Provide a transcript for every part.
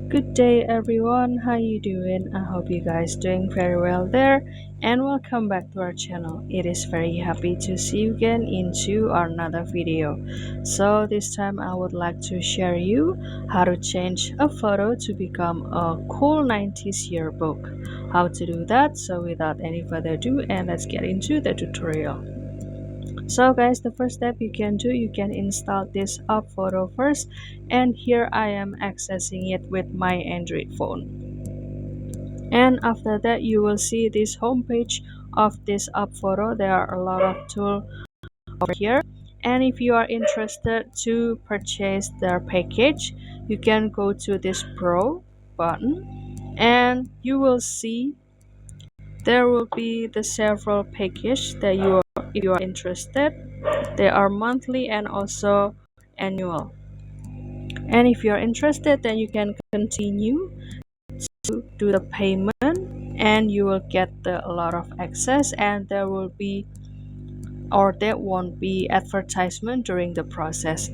Good day everyone, how you doing? I hope you guys doing very well there, and welcome back to our channel. It is very happy to see you again into another video. So this time I would like to share you how to change a photo to become a cool 90s yearbook. How to do that. So without any further ado, and let's get into the tutorial. So guys, the first step you can do, you can install this UpFoto first, and here I am accessing it with my Android phone. And after that, you will see this homepage of this UpFoto. There are a lot of tools over here, and if you are interested to purchase their package, you can go to this Pro button, and you will see there will be the several package that if you are interested. They are monthly and also annual. And if you're interested, then you can continue to do the payment, and you will get a lot of access, and there will be or there won't be advertisement during the process.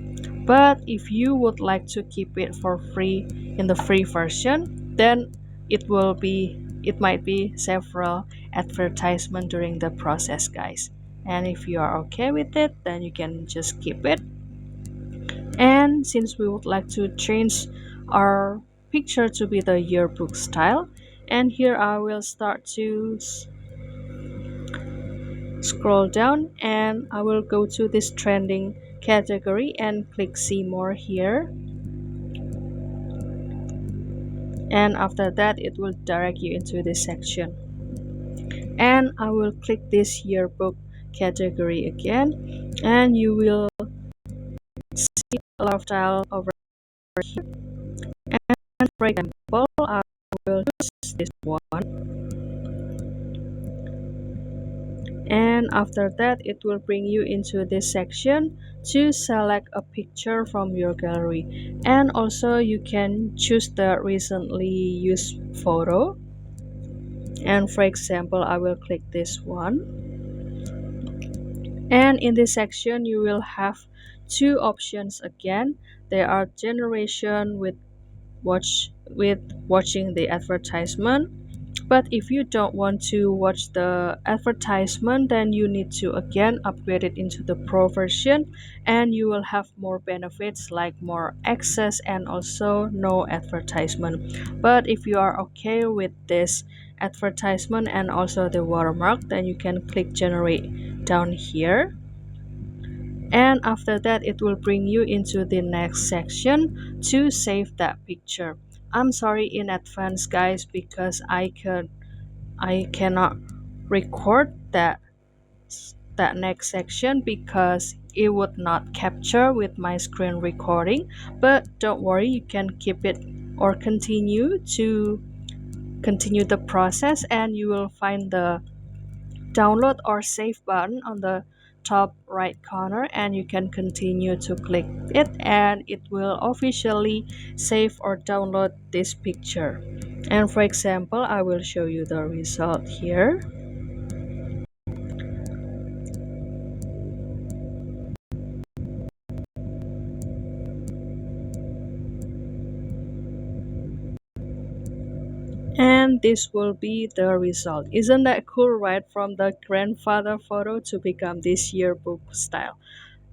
But if you would like to keep it for free in the free version, then it might be several advertisement during the process, guys. And if you are okay with it, then you can just keep it. And since we would like to change our picture to be the yearbook style, and here I will start to scroll down, and I will go to this trending category and click see more here, and after that it will direct you into this section, and I will click this yearbook category again, and you will see a lot of style over here. And for example, I will choose this one, and after that it will bring you into this section to select a picture from your gallery, and also you can choose the recently used photo. And for example, I will click this one, and in this section you will have two options again. There are generation with watching the advertisement. But if you don't want to watch the advertisement, then you need to again upgrade it into the Pro version, and you will have more benefits like more access and also no advertisement. But if you are okay with this advertisement and also the watermark, then you can click generate down here, and after that it will bring you into the next section to save that picture. I'm sorry in advance, guys, because I cannot record that next section because it would not capture with my screen recording. But don't worry, you can keep it or continue the process, and you will find the download or save button on the top right corner, and you can continue to click it, and it will officially save or download this picture. And for example, I will show you the result here. And this will be the result. Isn't that cool, right? From the grandfather photo to become this yearbook style.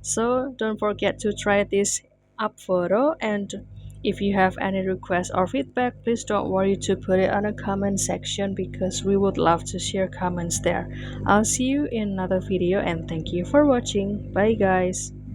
So don't forget to try this UpFoto, and if you have any requests or feedback, please don't worry to put it on a comment section because we would love to share comments there. I'll see you in another video, and thank you for watching. Bye guys.